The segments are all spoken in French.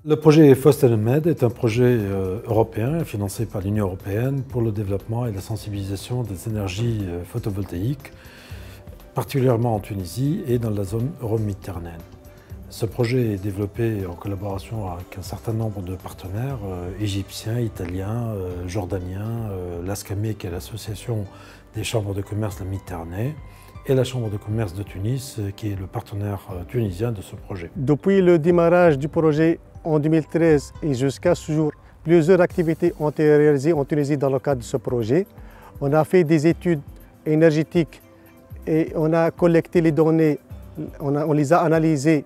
Le projet FOSTELMED est un projet européen financé par l'Union européenne pour le développement et la sensibilisation des énergies photovoltaïques, particulièrement en Tunisie et dans la zone euro-méditerranéenne. Ce projet est développé en collaboration avec un certain nombre de partenaires égyptiens, italiens, jordaniens, l'ASCAME qui est l'association des chambres de commerce de la Méditerranée et la chambre de commerce de Tunis qui est le partenaire tunisien de ce projet. Depuis le démarrage du projet en 2013 et jusqu'à ce jour, plusieurs activités ont été réalisées en Tunisie dans le cadre de ce projet. On a fait des études énergétiques et on a collecté les données, on les a analysées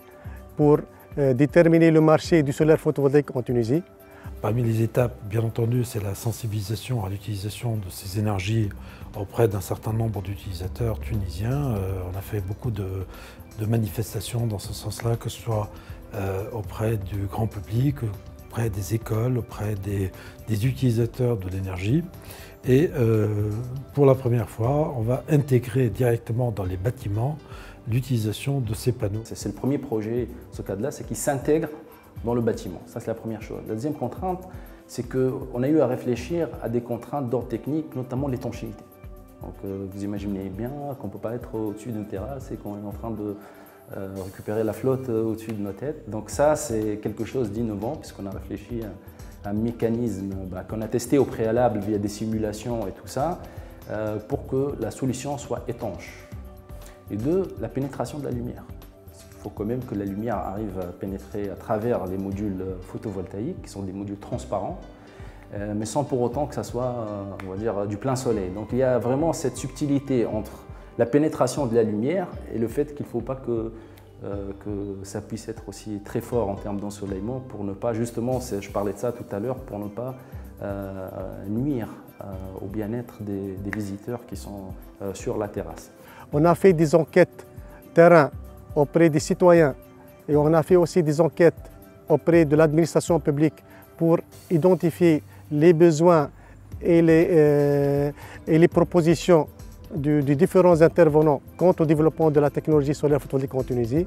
pour déterminer le marché du solaire photovoltaïque en Tunisie. Parmi les étapes, bien entendu, c'est la sensibilisation à l'utilisation de ces énergies auprès d'un certain nombre d'utilisateurs tunisiens. On a fait beaucoup de manifestations dans ce sens-là, que ce soit auprès du grand public, auprès des écoles, auprès des utilisateurs de l'énergie. Et pour la première fois, on va intégrer directement dans les bâtiments l'utilisation de ces panneaux. C'est le premier projet, ce cadre-là, c'est qu'il s'intègre dans le bâtiment. Ça, c'est la première chose. La deuxième contrainte, c'est qu'on a eu à réfléchir à des contraintes d'ordre technique, notamment l'étanchéité. Donc, vous imaginez bien qu'on ne peut pas être au-dessus d'une terrasse et qu'on est en train de récupérer la flotte au-dessus de nos têtes. Donc ça, c'est quelque chose d'innovant, puisqu'on a réfléchi à un mécanisme qu'on a testé au préalable via des simulations et tout ça, pour que la solution soit étanche. Et deux, la pénétration de la lumière. Il faut quand même que la lumière arrive à pénétrer à travers les modules photovoltaïques, qui sont des modules transparents, mais sans pour autant que ça soit, on va dire, du plein soleil. Donc il y a vraiment cette subtilité entre la pénétration de la lumière et le fait qu'il ne faut pas que ça puisse être aussi très fort en termes d'ensoleillement pour ne pas, justement, je parlais de ça tout à l'heure, pour ne pas nuire au bien-être des visiteurs qui sont sur la terrasse. On a fait des enquêtes terrain auprès des citoyens et on a fait aussi des enquêtes auprès de l'administration publique pour identifier les besoins et les propositions des différents intervenants quant au développement de la technologie solaire photovoltaïque en Tunisie.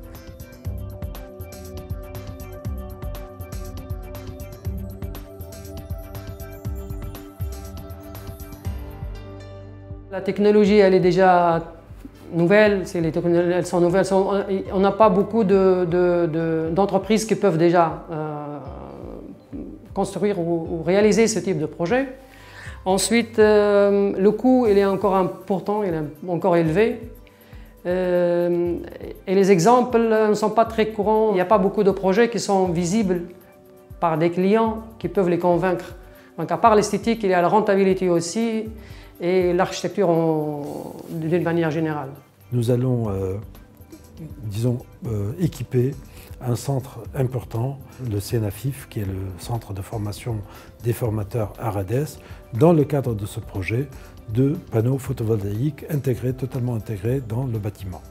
La technologie, elle est déjà nouvelles, elles sont nouvelles. On n'a pas beaucoup d'entreprises qui peuvent déjà construire ou réaliser ce type de projet. Ensuite, le coût il est encore important, il est encore élevé. Et les exemples ne sont pas très courants. Il n'y a pas beaucoup de projets qui sont visibles par des clients qui peuvent les convaincre. Donc à part l'esthétique, il y a la rentabilité aussi et l'architecture d'une manière générale. Nous allons, équiper un centre important, le CNAFIF, qui est le centre de formation des formateurs ARADES, dans le cadre de ce projet de panneaux photovoltaïques totalement intégrés dans le bâtiment.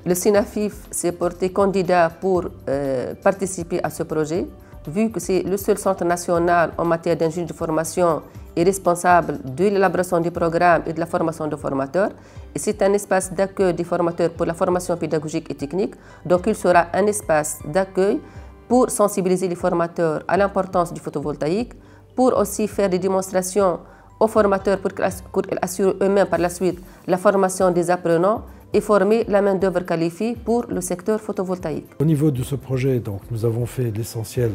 Le CNAFIF s'est porté candidat pour participer à ce projet, vu que c'est le seul centre national en matière d'ingénierie de formation et responsable de l'élaboration du programme et de la formation de formateurs. Et c'est un espace d'accueil des formateurs pour la formation pédagogique et technique. Donc il sera un espace d'accueil pour sensibiliser les formateurs à l'importance du photovoltaïque, pour aussi faire des démonstrations aux formateurs pour qu'ils assurent eux-mêmes par la suite la formation des apprenants et former la main-d'œuvre qualifiée pour le secteur photovoltaïque. Au niveau de ce projet, donc, nous avons fait l'essentiel.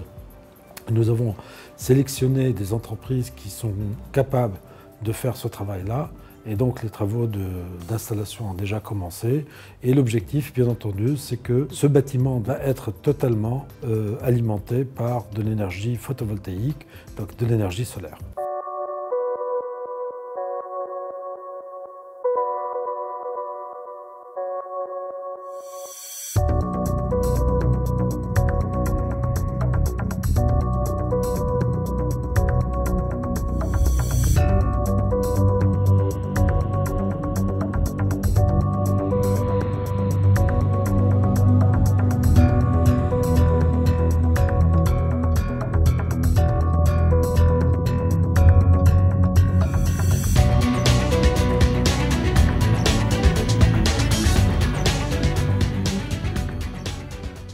Nous avons sélectionné des entreprises qui sont capables de faire ce travail-là. Et donc les travaux d'installation ont déjà commencé. Et l'objectif, bien entendu, c'est que ce bâtiment va être totalement alimenté par de l'énergie photovoltaïque, donc de l'énergie solaire.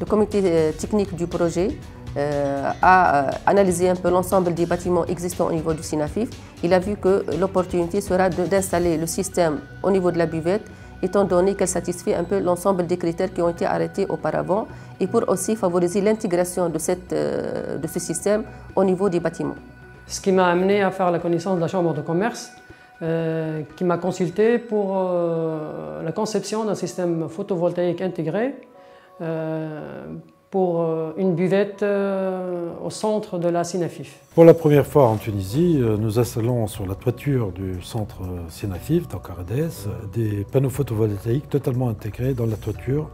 Le comité technique du projet a analysé un peu l'ensemble des bâtiments existants au niveau du SINAFIF. Il a vu que l'opportunité sera d'installer le système au niveau de la buvette, étant donné qu'elle satisfait un peu l'ensemble des critères qui ont été arrêtés auparavant, et pour aussi favoriser l'intégration de ce système au niveau des bâtiments. Ce qui m'a amené à faire la connaissance de la Chambre de commerce, qui m'a consulté pour la conception d'un système photovoltaïque intégré pour une buvette au centre de la SINAFIF. Pour la première fois en Tunisie, nous installons sur la toiture du centre SINAFIF, donc Aradès, des panneaux photovoltaïques totalement intégrés dans la toiture,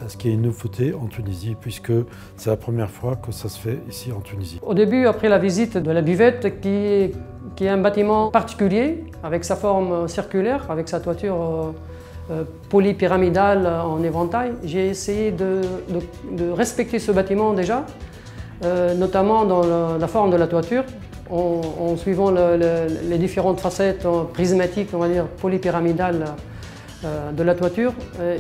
ce qui est une nouveauté en Tunisie, puisque c'est la première fois que ça se fait ici en Tunisie. Au début, après la visite de la buvette, qui est un bâtiment particulier, avec sa forme circulaire, avec sa toiture polypyramidale en éventail, j'ai essayé de respecter ce bâtiment déjà, notamment dans la forme de la toiture, en suivant les différentes facettes prismatiques, on va dire polypyramidales de la toiture,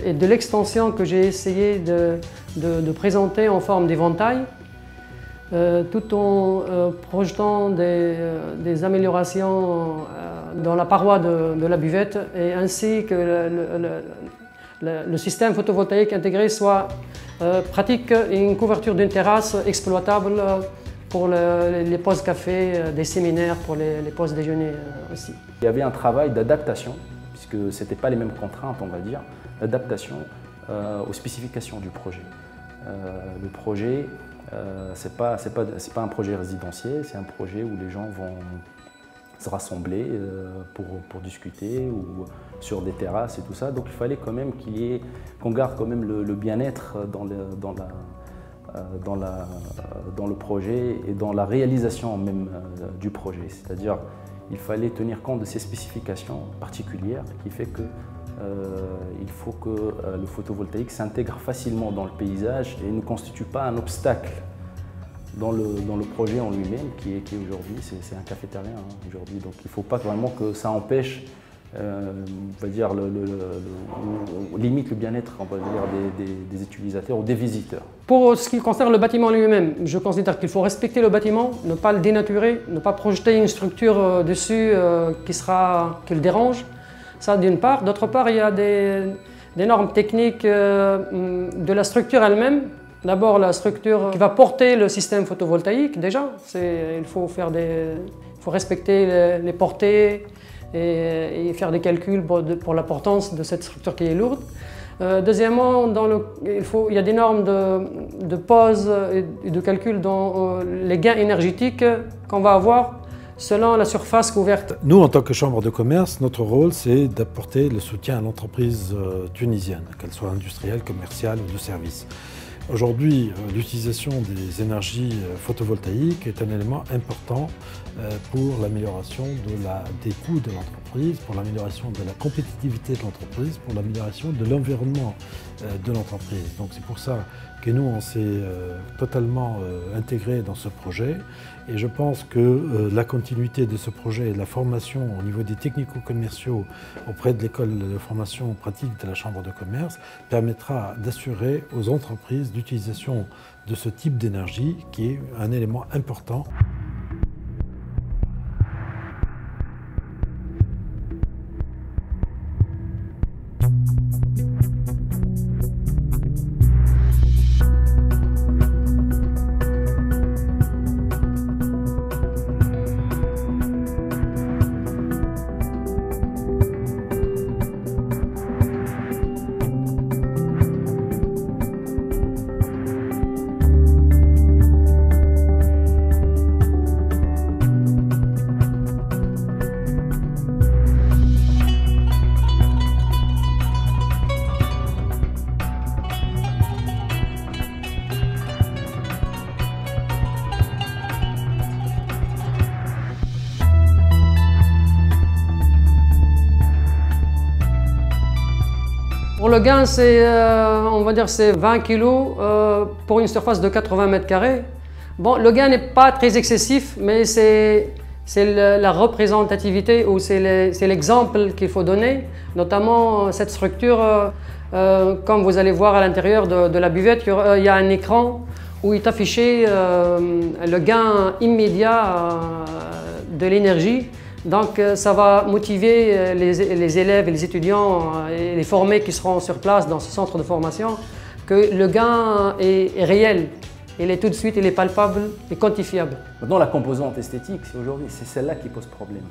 et de l'extension que j'ai essayé de présenter en forme d'éventail, tout en projetant des améliorations dans la paroi de la buvette, et ainsi que le système photovoltaïque intégré soit pratique et une couverture d'une terrasse exploitable pour les pauses café, des séminaires, pour les pauses déjeuner aussi. Il y avait un travail d'adaptation, puisque ce n'étaient pas les mêmes contraintes, on va dire, d'adaptation aux spécifications du projet. Le projet, c'est pas un projet résidentiel, c'est un projet où les gens vont se rassembler pour discuter ou sur des terrasses et tout ça. Donc il fallait quand même qu'on garde quand même le bien-être dans le projet et dans la réalisation même du projet. C'est-à-dire il fallait tenir compte de ces spécifications particulières qui fait que il faut que le photovoltaïque s'intègre facilement dans le paysage et ne constitue pas un obstacle dans le projet en lui-même, qui est aujourd'hui, c'est un cafétéria aujourd'hui. Donc il ne faut pas vraiment que ça empêche, on va dire, limite le bien-être, on va dire, des utilisateurs ou des visiteurs. Pour ce qui concerne le bâtiment lui-même, je considère qu'il faut respecter le bâtiment, ne pas le dénaturer, ne pas projeter une structure dessus qui le dérange. Ça d'une part. D'autre part, il y a des normes techniques de la structure elle-même. D'abord, la structure qui va porter le système photovoltaïque, déjà. Il faut respecter les portées et faire des calculs pour la portance de cette structure qui est lourde. Deuxièmement, il y a des normes de pose et de calcul dans les gains énergétiques qu'on va avoir selon la surface couverte. Nous, en tant que Chambre de commerce, notre rôle, c'est d'apporter le soutien à l'entreprise tunisienne, qu'elle soit industrielle, commerciale ou de service. Aujourd'hui, l'utilisation des énergies photovoltaïques est un élément important pour l'amélioration des coûts de l'entreprise, pour l'amélioration de la compétitivité de l'entreprise, pour l'amélioration de l'environnement de l'entreprise. Donc c'est pour ça que nous, on s'est totalement intégrés dans ce projet. Et je pense que la continuité de ce projet et la formation au niveau des technico-commerciaux auprès de l'école de formation pratique de la Chambre de commerce permettra d'assurer aux entreprises l'utilisation de ce type d'énergie qui est un élément important. Pour le gain, on va dire c'est 20 kg pour une surface de 80 mètres carrés. Bon, le gain n'est pas très excessif, mais c'est la représentativité ou c'est l'exemple qu'il faut donner. Notamment, cette structure Comme vous allez voir à l'intérieur de la buvette, il y a un écran où il est affiché le gain immédiat de l'énergie. Donc ça va motiver les élèves et les étudiants et les formés qui seront sur place dans ce centre de formation que le gain est réel. Il est tout de suite, il est palpable et quantifiable. Maintenant, la composante esthétique, aujourd'hui, c'est celle-là qui pose problème.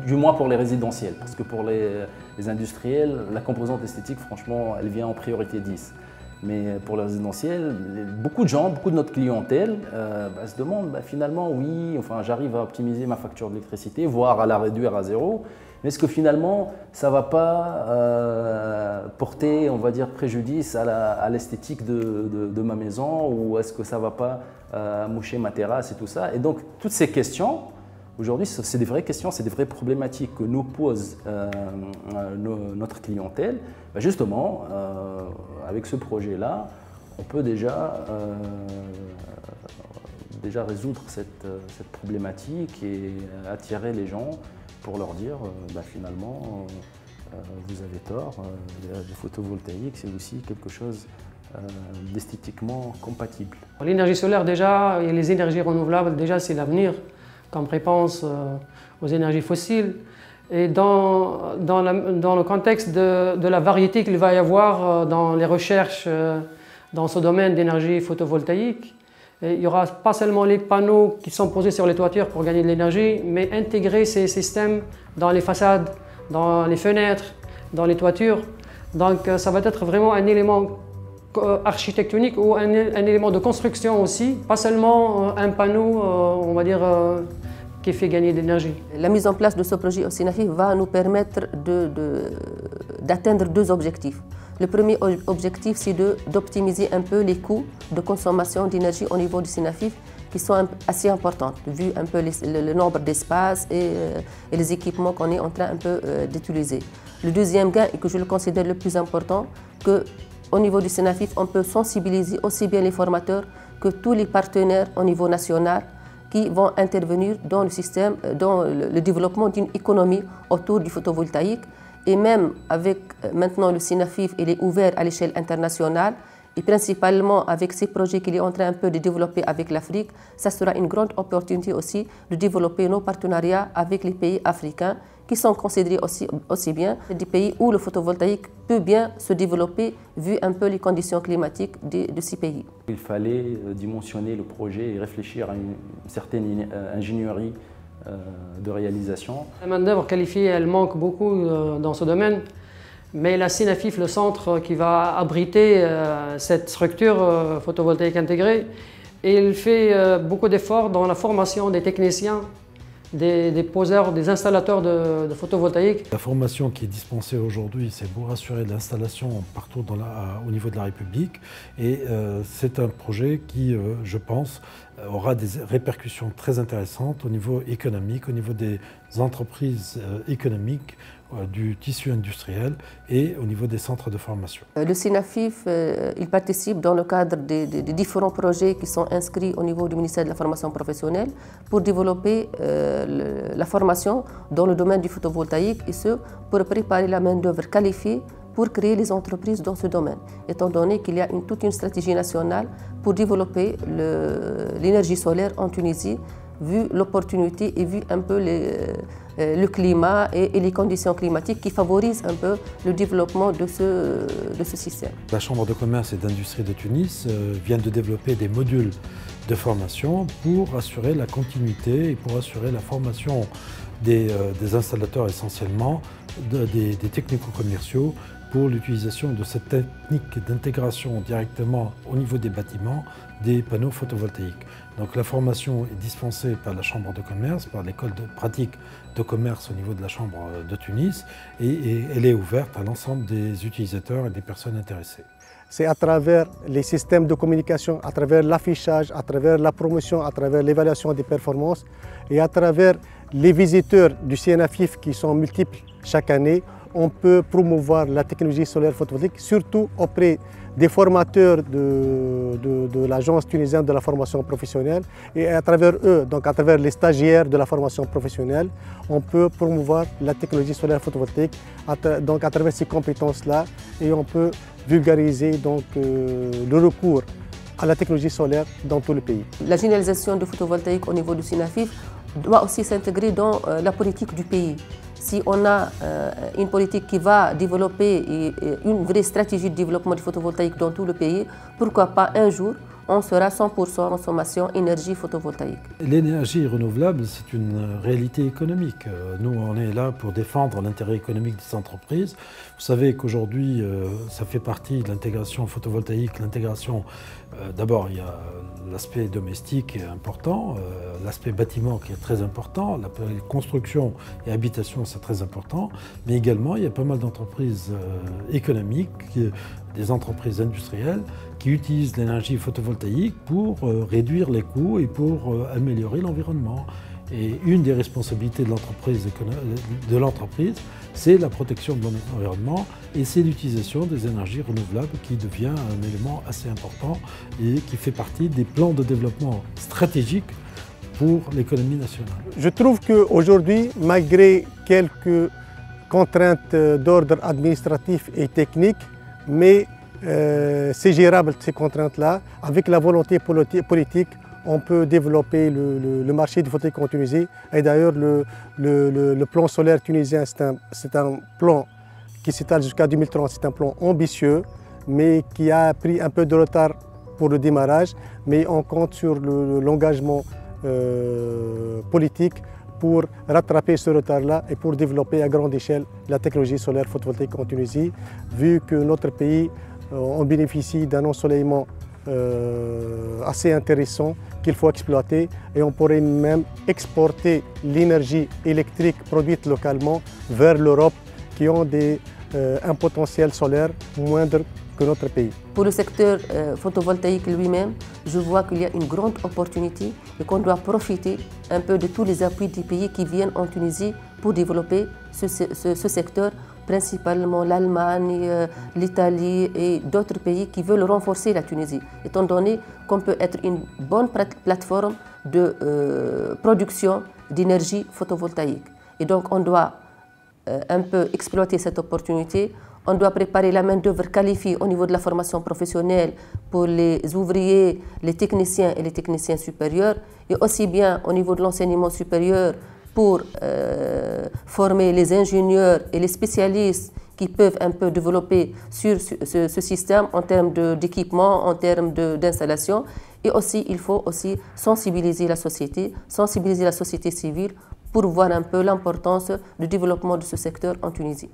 Du moins pour les résidentiels, parce que pour les industriels, la composante esthétique, franchement, elle vient en priorité 10. Mais pour les résidentiels, beaucoup de gens, beaucoup de notre clientèle se demandent finalement, oui, enfin, j'arrive à optimiser ma facture d'électricité, voire à la réduire à zéro, mais est-ce que finalement, ça ne va pas porter, on va dire, préjudice à l'esthétique de ma maison, ou est-ce que ça ne va pas moucher ma terrasse et tout ça? Et donc, toutes ces questions, aujourd'hui, c'est des vraies questions, c'est des vraies problématiques que nous pose notre clientèle. Justement, avec ce projet-là, on peut déjà résoudre cette problématique et attirer les gens pour leur dire finalement, vous avez tort, le photovoltaïque, c'est aussi quelque chose d'esthétiquement compatible. L'énergie solaire déjà et les énergies renouvelables, déjà c'est l'avenir comme réponse aux énergies fossiles. Et dans le contexte de la variété qu'il va y avoir dans les recherches dans ce domaine d'énergie photovoltaïque, il n'y aura pas seulement les panneaux qui sont posés sur les toitures pour gagner de l'énergie, mais intégrer ces systèmes dans les façades, dans les fenêtres, dans les toitures. Donc ça va être vraiment un élément architectonique ou un élément de construction aussi, pas seulement un panneau, on va dire, qui fait gagner de l'énergie. La mise en place de ce projet au Synafif va nous permettre d'atteindre deux objectifs. Le premier objectif, c'est d'optimiser un peu les coûts de consommation d'énergie au niveau du Synafif, qui sont assez importantes, vu un peu le nombre d'espaces et les équipements qu'on est en train un peu d'utiliser. Le deuxième gain, et que je le considère le plus important, qu'au niveau du Synafif, on peut sensibiliser aussi bien les formateurs que tous les partenaires au niveau national qui vont intervenir dans le système, dans le développement d'une économie autour du photovoltaïque. Et même avec maintenant le Synafif, il est ouvert à l'échelle internationale et principalement avec ces projets qu'il est en train un peu de développer avec l'Afrique, ça sera une grande opportunité aussi de développer nos partenariats avec les pays africains qui sont considérés aussi bien des pays où le photovoltaïque peut bien se développer vu un peu les conditions climatiques de ces pays. Il fallait dimensionner le projet et réfléchir à une certaine ingénierie de réalisation. La main-d'œuvre qualifiée, elle manque beaucoup dans ce domaine, mais la Synafif, le centre qui va abriter cette structure photovoltaïque intégrée, il fait beaucoup d'efforts dans la formation des techniciens, des poseurs, des installateurs de photovoltaïque. La formation qui est dispensée aujourd'hui, c'est pour assurer l'installation partout au niveau de la République. Et c'est un projet qui, je pense, aura des répercussions très intéressantes au niveau économique, au niveau des entreprises économiques, du tissu industriel et au niveau des centres de formation. Le Synafif, il participe dans le cadre des différents projets qui sont inscrits au niveau du ministère de la formation professionnelle pour développer la formation dans le domaine du photovoltaïque et ce, pour préparer la main-d'œuvre qualifiée pour créer les entreprises dans ce domaine, étant donné qu'il y a toute une stratégie nationale pour développer l'énergie solaire en Tunisie, vu l'opportunité et vu un peu le climat et les conditions climatiques qui favorisent un peu le développement de ce système. La Chambre de commerce et d'industrie de Tunis vient de développer des modules de formation pour assurer la continuité et pour assurer la formation des installateurs essentiellement, des technico-commerciaux pour l'utilisation de cette technique d'intégration directement au niveau des bâtiments des panneaux photovoltaïques. Donc la formation est dispensée par la Chambre de commerce, par l'école de pratique de commerce au niveau de la Chambre de Tunis et elle est ouverte à l'ensemble des utilisateurs et des personnes intéressées. C'est à travers les systèmes de communication, à travers l'affichage, à travers la promotion, à travers l'évaluation des performances et à travers les visiteurs du Synafif qui sont multiples chaque année, on peut promouvoir la technologie solaire photovoltaïque, surtout auprès des formateurs de l'Agence tunisienne de la formation professionnelle, et à travers eux, donc à travers les stagiaires de la formation professionnelle, on peut promouvoir la technologie solaire photovoltaïque donc à travers ces compétences-là, et on peut vulgariser donc, le recours à la technologie solaire dans tout le pays. La généralisation du photovoltaïque au niveau du SYNAFIF doit aussi s'intégrer dans la politique du pays. Si on a une politique qui va développer une vraie stratégie de développement du photovoltaïque dans tout le pays, pourquoi pas un jour on sera 100% consommation énergie photovoltaïque. L'énergie renouvelable, c'est une réalité économique. Nous, on est là pour défendre l'intérêt économique des entreprises. Vous savez qu'aujourd'hui, ça fait partie de l'intégration photovoltaïque. L'intégration, d'abord, il y a l'aspect domestique qui est important, l'aspect bâtiment qui est très important, la construction et habitation, c'est très important, mais également, il y a pas mal d'entreprises économiques, des entreprises industrielles qui utilisent l'énergie photovoltaïque pour réduire les coûts et pour améliorer l'environnement. Et une des responsabilités de l'entreprise, c'est la protection de l'environnement et c'est l'utilisation des énergies renouvelables qui devient un élément assez important et qui fait partie des plans de développement stratégiques pour l'économie nationale. Je trouve qu'aujourd'hui, malgré quelques contraintes d'ordre administratif et technique, mais c'est gérable ces contraintes-là. Avec la volonté politique, on peut développer le marché du photovoltaïque en Tunisie. Et d'ailleurs, le plan solaire tunisien, c'est un plan qui s'étale jusqu'à 2030. C'est un plan ambitieux, mais qui a pris un peu de retard pour le démarrage. Mais on compte sur l'engagement politique pour rattraper ce retard-là et pour développer à grande échelle la technologie solaire photovoltaïque en Tunisie, vu que notre pays on bénéficie d'un ensoleillement assez intéressant qu'il faut exploiter et on pourrait même exporter l'énergie électrique produite localement vers l'Europe qui ont un potentiel solaire moindre que notre pays. Pour le secteur photovoltaïque lui-même, je vois qu'il y a une grande opportunité et qu'on doit profiter un peu de tous les appuis des pays qui viennent en Tunisie pour développer ce secteur, principalement l'Allemagne, l'Italie et d'autres pays qui veulent renforcer la Tunisie, étant donné qu'on peut être une bonne plateforme de production d'énergie photovoltaïque. Et donc on doit un peu exploiter cette opportunité. On doit préparer la main-d'œuvre qualifiée au niveau de la formation professionnelle pour les ouvriers, les techniciens et les techniciens supérieurs, et aussi bien au niveau de l'enseignement supérieur pour former les ingénieurs et les spécialistes qui peuvent un peu développer sur ce système en termes d'équipement, en termes d'installation. Et aussi, il faut aussi sensibiliser la société civile pour voir un peu l'importance du développement de ce secteur en Tunisie.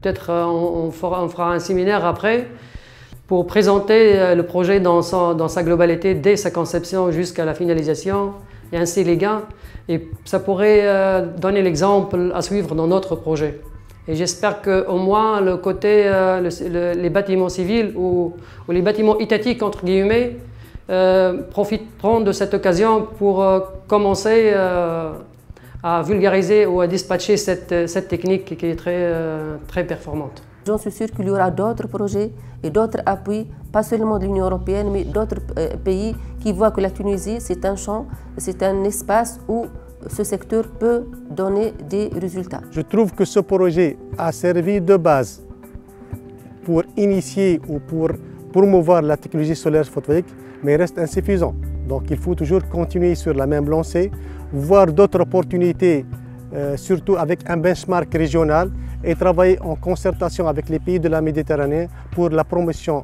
Peut-être on fera un séminaire après pour présenter le projet dans sa globalité, dès sa conception jusqu'à la finalisation, et ainsi les gains. Et ça pourrait donner l'exemple à suivre dans notre projet. Et j'espère qu'au moins le côté, les bâtiments civils ou les bâtiments étatiques, entre guillemets, profiteront de cette occasion pour commencer à vulgariser ou à dispatcher cette technique qui est très performante. J'en suis sûre qu'il y aura d'autres projets et d'autres appuis, pas seulement de l'Union européenne, mais d'autres pays qui voient que la Tunisie, c'est un champ, c'est un espace où ce secteur peut donner des résultats. Je trouve que ce projet a servi de base pour initier ou pour promouvoir la technologie solaire photovoltaïque, mais reste insuffisant. Donc il faut toujours continuer sur la même lancée, voir d'autres opportunités, surtout avec un benchmark régional, et travailler en concertation avec les pays de la Méditerranée pour la promotion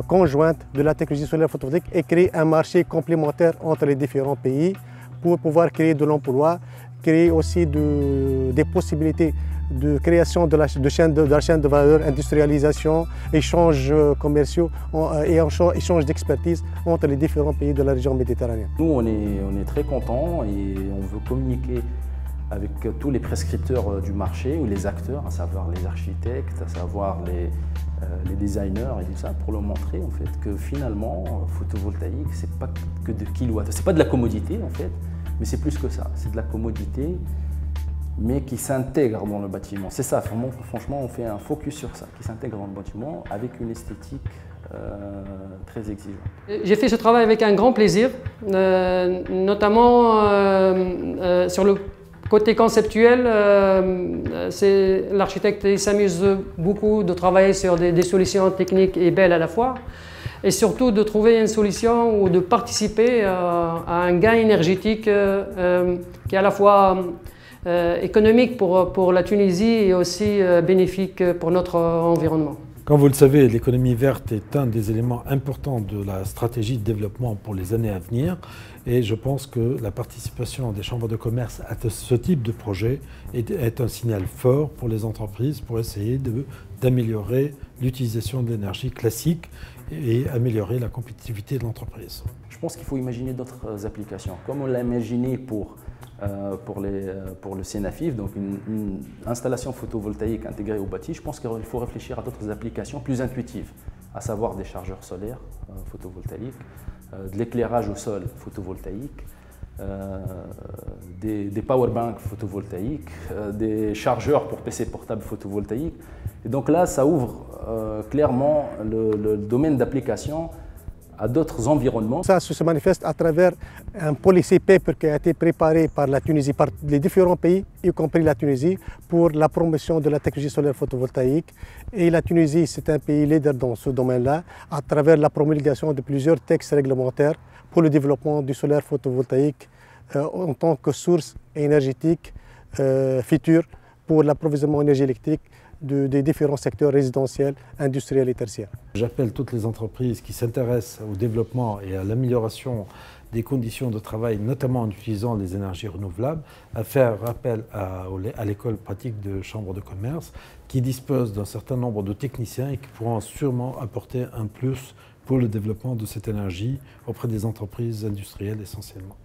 conjointe de la technologie solaire photovoltaïque et créer un marché complémentaire entre les différents pays pour pouvoir créer de l'emploi créer aussi des possibilités de création de la chaîne de valeur, industrialisation, échanges commerciaux et échanges d'expertise entre les différents pays de la région méditerranéenne. Nous, on est très contents et on veut communiquer avec tous les prescripteurs du marché ou les acteurs, à savoir les architectes, à savoir les designers et tout ça, pour leur montrer en fait que finalement, photovoltaïque, c'est pas que de kilowatts, c'est pas de la commodité en fait, mais c'est plus que ça, c'est de la commodité, mais qui s'intègre dans le bâtiment. C'est ça, franchement, on fait un focus sur ça, qui s'intègre dans le bâtiment avec une esthétique très exigeante. J'ai fait ce travail avec un grand plaisir, notamment sur le côté conceptuel. L'architecte s'amuse beaucoup de travailler sur des solutions techniques et belles à la fois, et surtout de trouver une solution ou de participer à un gain énergétique qui est à la fois économique pour la Tunisie et aussi bénéfique pour notre environnement. Comme vous le savez, l'économie verte est un des éléments importants de la stratégie de développement pour les années à venir, et je pense que la participation des chambres de commerce à ce type de projet est un signal fort pour les entreprises pour essayer d'améliorer l'utilisation de l'énergie classique et améliorer la compétitivité de l'entreprise. Je pense qu'il faut imaginer d'autres applications, comme on l'a imaginé pour le Sénafif, donc une installation photovoltaïque intégrée au bâti. Je pense qu'il faut réfléchir à d'autres applications plus intuitives, à savoir des chargeurs solaires photovoltaïques, de l'éclairage au sol photovoltaïque, des powerbanks photovoltaïques, des chargeurs pour PC portables photovoltaïques. Et donc là, ça ouvre clairement le domaine d'application à d'autres environnements. Ça se manifeste à travers un policy paper qui a été préparé par la Tunisie, par les différents pays, y compris la Tunisie, pour la promotion de la technologie solaire photovoltaïque. Et la Tunisie, c'est un pays leader dans ce domaine-là, à travers la promulgation de plusieurs textes réglementaires pour le développement du solaire photovoltaïque en tant que source énergétique future pour l'approvisionnement énergie électrique des différents secteurs résidentiels, industriels et tertiaires. J'appelle toutes les entreprises qui s'intéressent au développement et à l'amélioration des conditions de travail, notamment en utilisant les énergies renouvelables, à faire appel à l'école pratique de chambre de commerce qui dispose d'un certain nombre de techniciens et qui pourront sûrement apporter un plus pour le développement de cette énergie auprès des entreprises industrielles essentiellement.